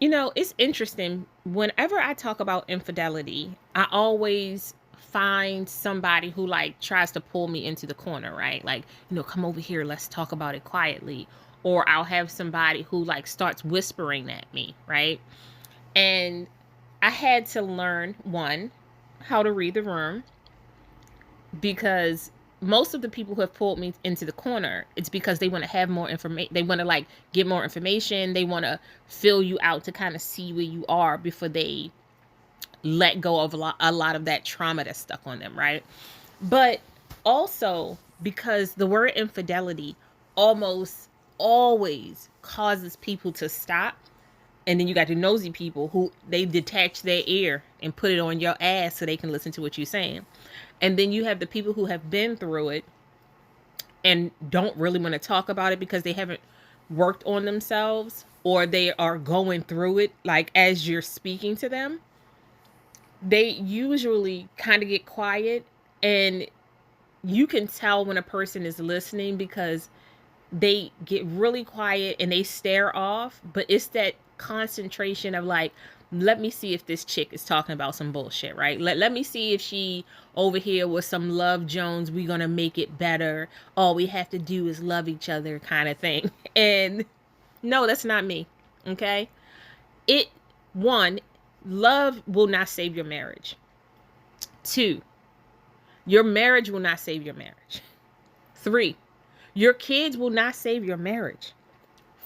It's interesting. Whenever I talk about infidelity, I always find somebody who like tries to pull me into the corner, right? Like, come over here, let's talk about it quietly. Or I'll have somebody who like starts whispering at me, right? And I had to learn one, how to read the room, because most of the people who have pulled me into the corner, it's because they want to have more information. They want to like get more information. They want to fill you out to kind of see where you are before they let go of a lot of that trauma that's stuck on them, right? But also because the word infidelity almost always causes people to stop. And then you got the nosy people who they detach their ear and put it on your ass so they can listen to what you're saying. And then you have the people who have been through it and don't really want to talk about it because they haven't worked on themselves, or they are going through it like as you're speaking to them. They usually kind of get quiet, and you can tell when a person is listening because they get really quiet and they stare off, but it's that concentration of like, let me see if this chick is talking about some bullshit, right? Let me see if she over here with some Love Jones, we gonna make it better. All we have to do is love each other kind of thing. And no, that's not me. Okay? It One, love will not save your marriage. Two, your marriage will not save your marriage. Three, your kids will not save your marriage.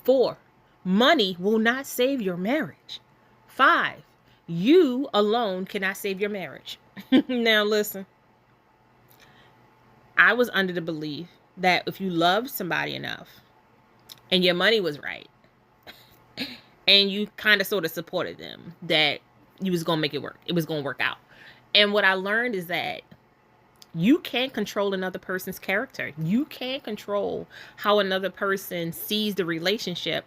Four, money will not save your marriage. Five, you alone cannot save your marriage. Now, listen, I was under the belief that if you loved somebody enough and your money was right and you kind of sort of supported them, that you was going to make it work. It was going to work out. And what I learned is that you can't control another person's character. You can't control how another person sees the relationship,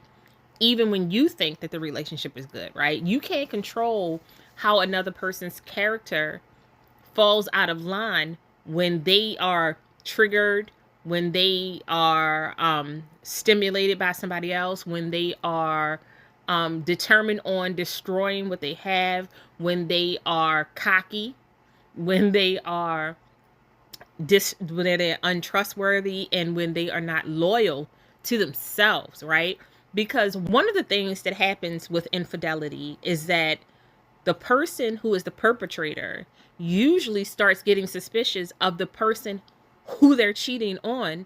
even when you think that the relationship is good, right? You can't control how another person's character falls out of line when they are triggered, when they are stimulated by somebody else, when they are determined on destroying what they have, when they are cocky, when they are when they're untrustworthy, and when they are not loyal to themselves, right? Because one of the things that happens with infidelity is that the person who is the perpetrator usually starts getting suspicious of the person who they're cheating on,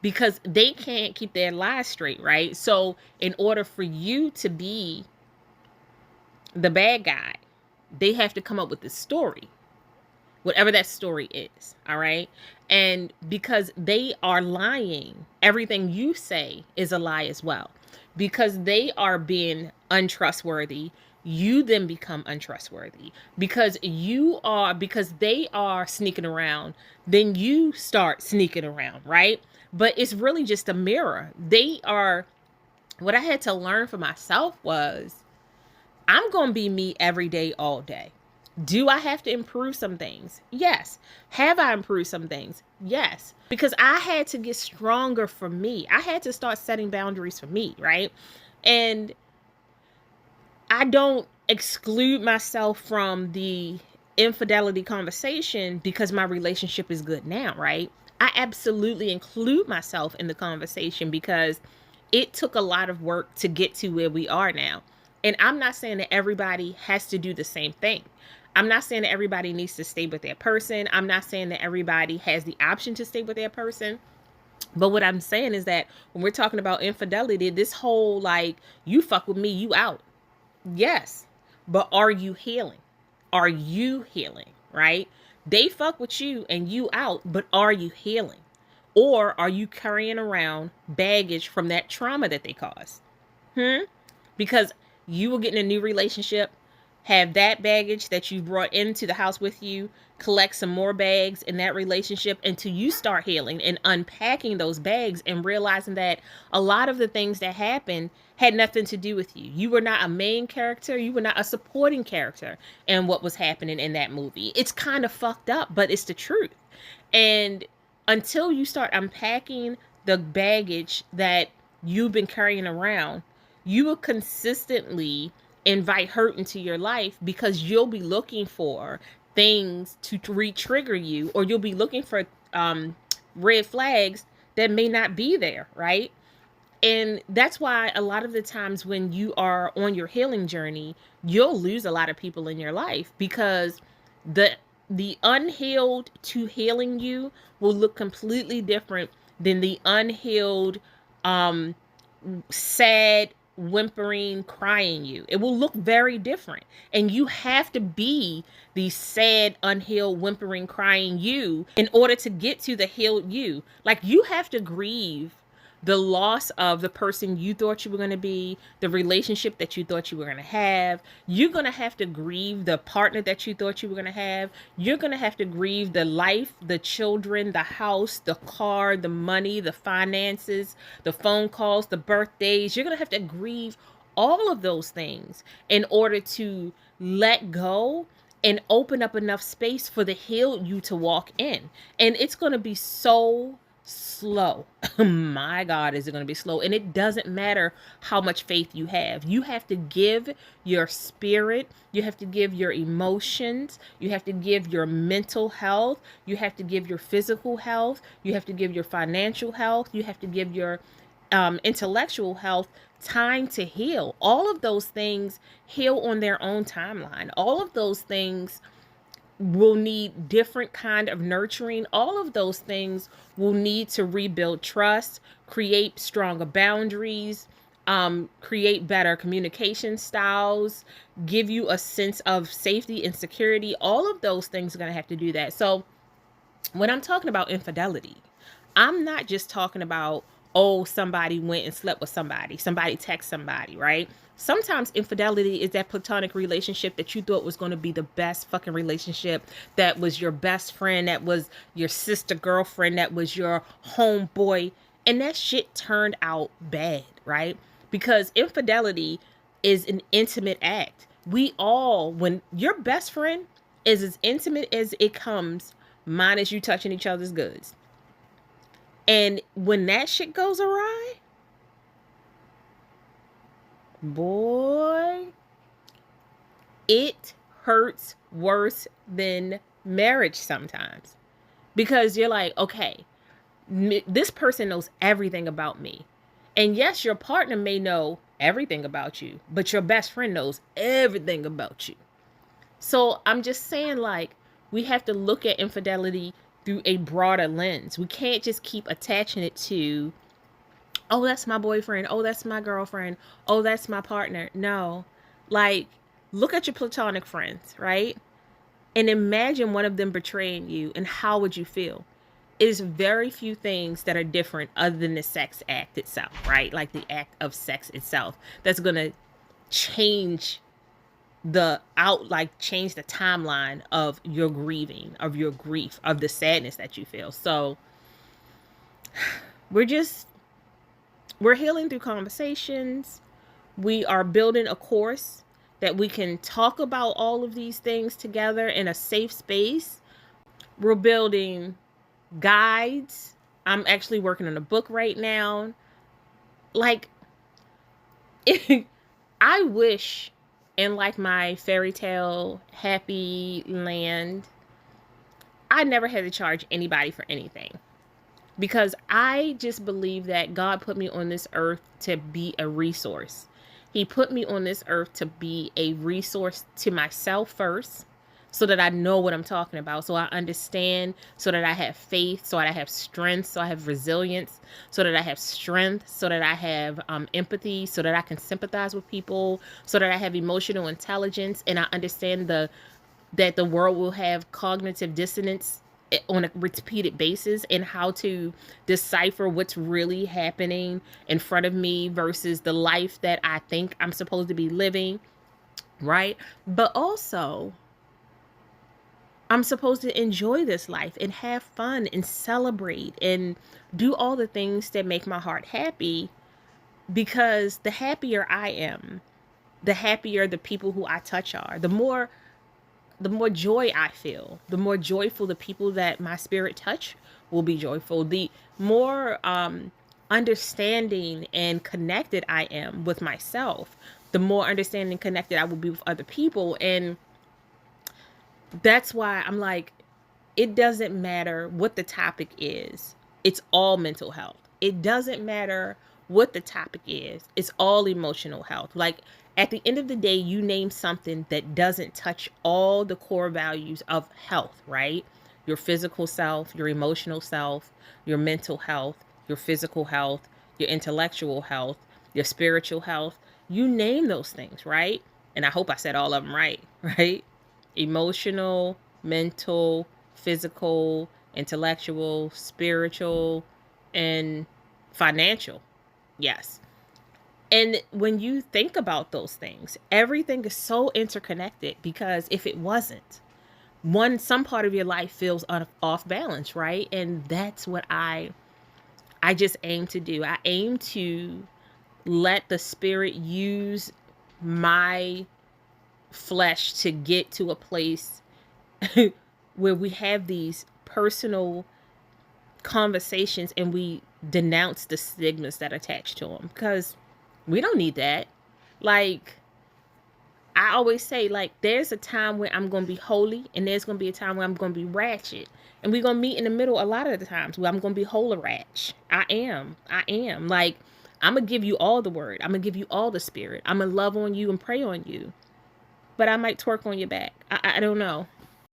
because they can't keep their lies straight, right? So, in order for you to be the bad guy, they have to come up with this story, whatever that story is. All right. And because they are lying, everything you say is a lie as well. Because they are being untrustworthy, you then become untrustworthy. Because they are sneaking around, then you start sneaking around, right? But it's really just a mirror. What I had to learn for myself was, I'm going to be me every day, all day. Do I have to improve some things? Yes. Have I improved some things? Yes. Because I had to get stronger for me. I had to start setting boundaries for me, right? And I don't exclude myself from the infidelity conversation because my relationship is good now, right? I absolutely include myself in the conversation because it took a lot of work to get to where we are now. And I'm not saying that everybody has to do the same thing. I'm not saying that everybody needs to stay with their person. I'm not saying that everybody has the option to stay with their person. But what I'm saying is that when we're talking about infidelity, this whole like, you fuck with me, you out. Yes. But are you healing? Are you healing? Right? They fuck with you and you out, but are you healing? Or are you carrying around baggage from that trauma that they caused? Because you will get in a new relationship, have that baggage that you brought into the house with you, collect some more bags in that relationship until you start healing and unpacking those bags and realizing that a lot of the things that happened had nothing to do with you. You were not a main character, you were not a supporting character in what was happening in that movie. It's kind of fucked up, but it's the truth. And until you start unpacking the baggage that you've been carrying around, you will consistently invite hurt into your life, because you'll be looking for things to re-trigger you, or you'll be looking for red flags that may not be there, right? And that's why a lot of the times when you are on your healing journey, you'll lose a lot of people in your life, because the the unhealed to healing you will look completely different than the unhealed, um sad, whimpering, crying you. It will look very different. And you have to be the sad, unhealed, whimpering, crying you in order to get to the healed you. Like, you have to grieve the loss of the person you thought you were going to be, the relationship that you thought you were going to have. You're going to have to grieve the partner that you thought you were going to have. You're going to have to grieve the life, the children, the house, the car, the money, the finances, the phone calls, the birthdays. You're going to have to grieve all of those things in order to let go and open up enough space for the healed you to walk in. And it's going to be so slow. My God, is it going to be slow? And it doesn't matter how much faith you have. You have to give your spirit, you have to give your emotions, you have to give your mental health, you have to give your physical health, you have to give your financial health, you have to give your intellectual health time to heal. All of those things heal on their own timeline. All of those things will need different kind of nurturing. All of those things will need to rebuild trust, create stronger boundaries, create better communication styles, give you a sense of safety and security. All of those things are going to have to do that. So when I'm talking about infidelity, I'm not just talking about, oh, somebody went and slept with somebody text somebody, right? Sometimes infidelity is that platonic relationship that you thought was going to be the best fucking relationship, that was your best friend, that was your sister girlfriend, that was your homeboy, and that shit turned out bad, right? Because infidelity is an intimate act. We all, when your best friend is as intimate as it comes, minus you touching each other's goods. And when that shit goes awry, boy, it hurts worse than marriage sometimes. Because you're like, okay, this person knows everything about me. And yes, your partner may know everything about you, but your best friend knows everything about you. So I'm just saying, like, we have to look at infidelity through a broader lens. We can't just keep attaching it to, oh, that's my boyfriend, oh, that's my girlfriend, oh, that's my partner. No. Like, look at your platonic friends, right? And imagine one of them betraying you, and how would you feel? It is very few things that are different other than the sex act itself, right? Like the act of sex itself, that's going to change change the timeline of your grieving, of your grief, of the sadness that you feel. So we're healing through conversations. We are building a course that we can talk about all of these things together in a safe space. We're building guides. I'm actually working on a book right now. Like, I wish, in like my fairy tale happy land, I never had to charge anybody for anything, because I just believe that God put me on this earth to be a resource. He put me on this earth to be a resource to myself first, so that I know what I'm talking about, so I understand, so that I have faith, so that I have strength, so I have resilience, so that I have strength, so that I have empathy, so that I can sympathize with people, so that I have emotional intelligence, and I understand that the world will have cognitive dissonance on a repeated basis, and how to decipher what's really happening in front of me versus the life that I think I'm supposed to be living, right? But also, I'm supposed to enjoy this life and have fun and celebrate and do all the things that make my heart happy, because the happier I am, the happier the people who I touch are. The more joy I feel, the more joyful the people that my spirit touch will be joyful. The more understanding and connected I am with myself, the more understanding and connected I will be with other people. And that's why I'm like, it doesn't matter what the topic is. It's all mental health. It doesn't matter what the topic is. It's all emotional health. Like, at the end of the day, you name something that doesn't touch all the core values of health, right? Your physical self, your emotional self, your mental health, your physical health, your intellectual health, your spiritual health. You name those things, right? And I hope I said all of them right, right? Emotional, mental, physical, intellectual, spiritual, and financial. Yes. And when you think about those things, everything is so interconnected, because if it wasn't, some part of your life feels off balance, right? And that's what I just aim to do. I aim to let the spirit use my flesh to get to a place where we have these personal conversations and we denounce the stigmas that attach to them, because we don't need that. Like, I always say, like, there's a time where I'm going to be holy and there's going to be a time where I'm going to be ratchet. And we're going to meet in the middle a lot of the times where I'm going to be holy ratch. I am. Like, I'm going to give you all the word. I'm going to give you all the spirit. I'm going to love on you and pray on you. But I might twerk on your back. I don't know.